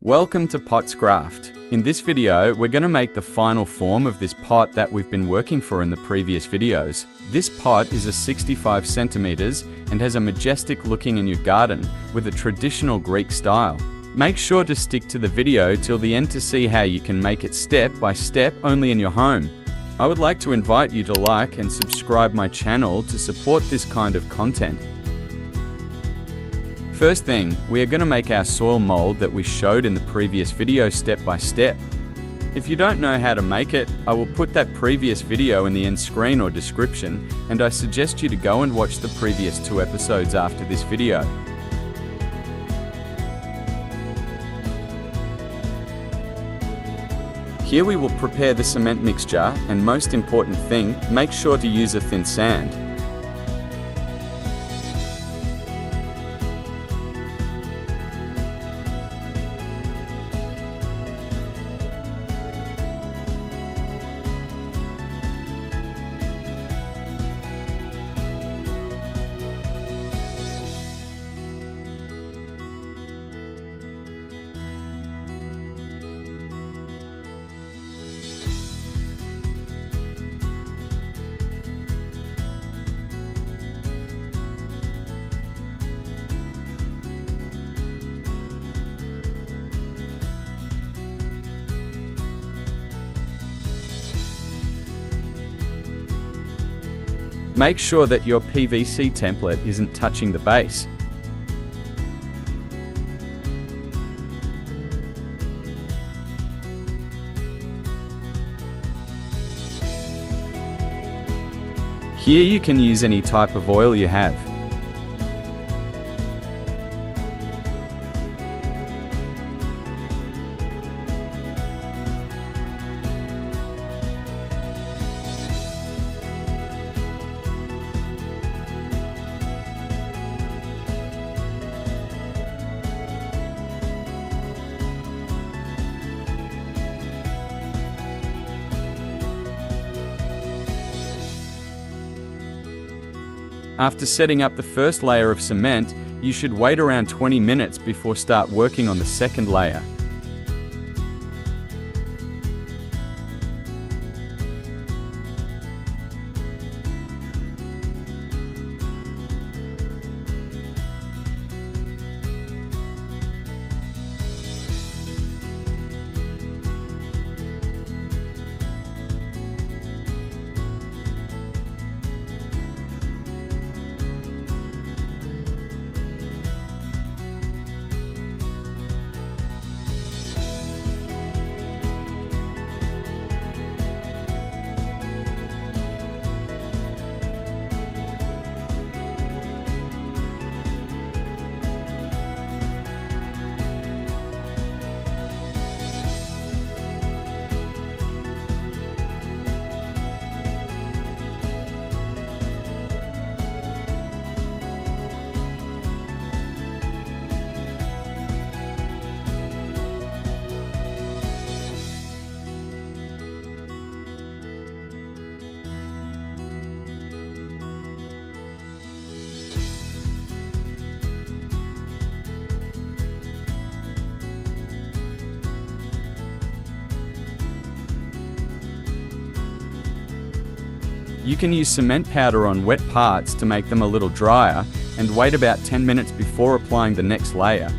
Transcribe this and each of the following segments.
Welcome to Pot's Craft. In this video, we're going to make the final form of this pot that we've been working for in the previous videos. This pot is a 65 centimeters and has a majestic looking in your garden with a traditional Greek style. Make sure to stick to the video till the end to see how you can make it step by step only in your home. I would like to invite you to like and subscribe my channel to support this kind of content. First thing, we are going to make our soil mold that we showed in the previous video step by step. If you don't know how to make it, I will put that previous video in the end screen or description, and I suggest you to go and watch the previous 2 episodes after this video. Here we will prepare the cement mixture, and most important thing, make sure to use a thin sand. Make sure that your PVC template isn't touching the base. Here you can use any type of oil you have. After setting up the first layer of cement, you should wait around 20 minutes before start working on the second layer. You can use cement powder on wet parts to make them a little drier, and wait about 10 minutes before applying the next layer.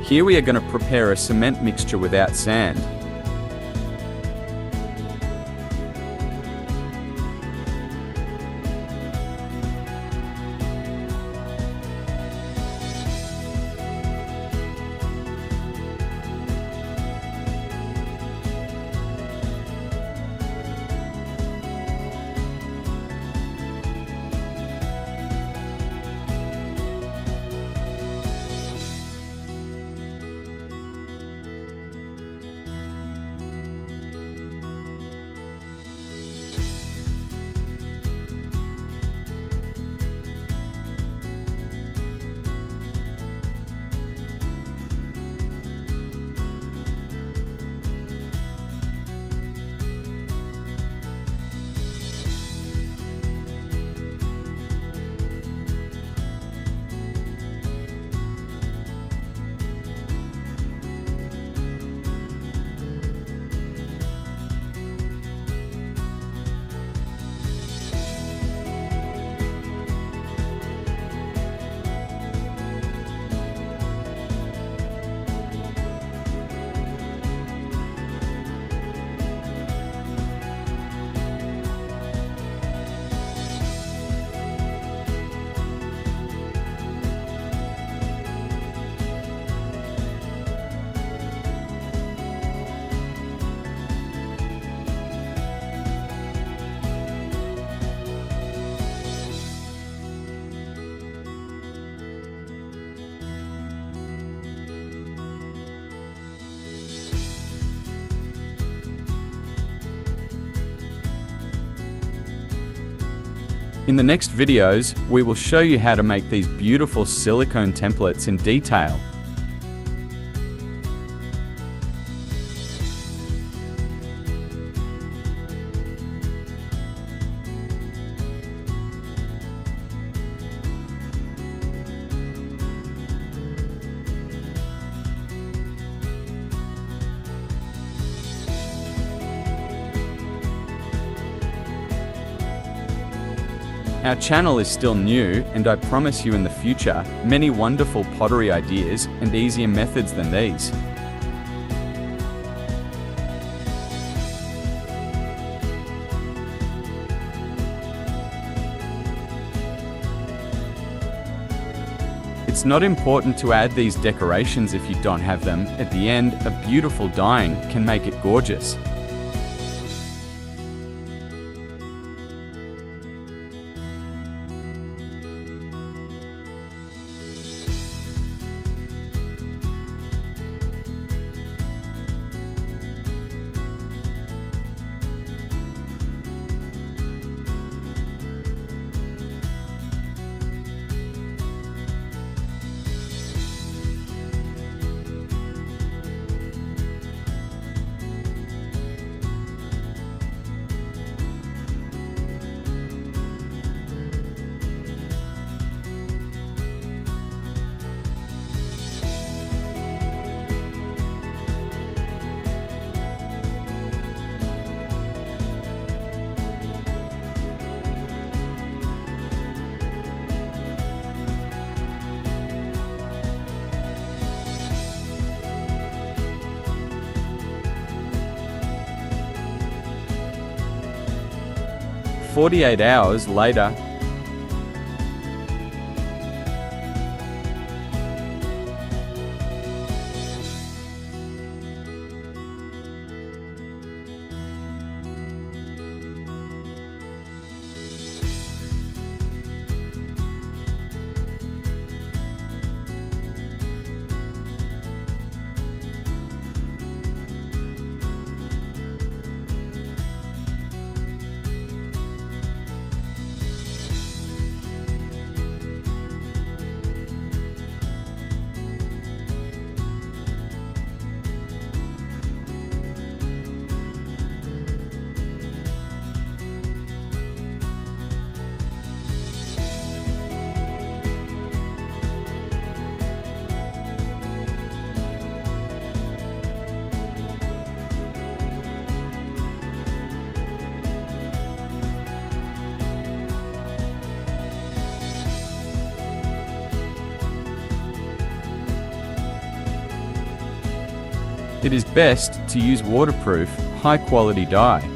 Here we are going to prepare a cement mixture without sand. In the next videos, we will show you how to make these beautiful silicone templates in detail. Our channel is still new, and I promise you in the future, many wonderful pottery ideas and easier methods than these. It's not important to add these decorations if you don't have them. At the end, a beautiful dyeing can make it gorgeous. "48 hours later, it is best to use waterproof, high-quality dye.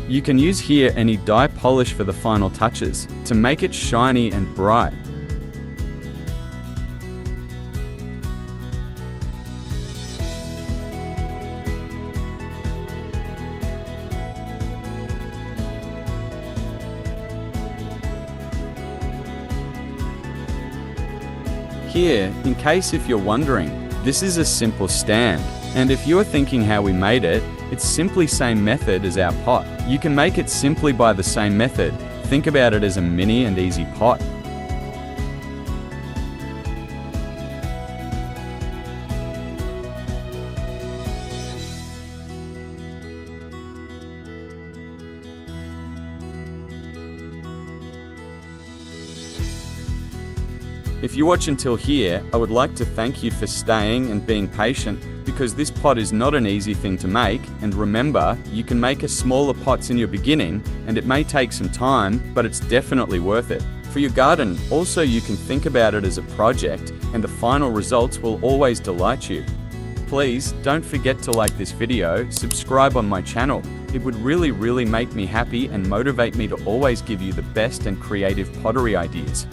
You can use here any dye polish for the final touches, to make it shiny and bright. Here, in case if you're wondering, this is a simple stand, and if you're thinking how we made it, it's simply same method as our pot. You can make it simply by the same method. Think about it as a mini and easy pot. If you watch until here, I would like to thank you for staying and being patient, because this pot is not an easy thing to make, and remember, you can make a smaller pots in your beginning, and it may take some time, but it's definitely worth it. For your garden, also you can think about it as a project, and the final results will always delight you. Please don't forget to like this video, subscribe on my channel. It would really make me happy and motivate me to always give you the best and creative pottery ideas.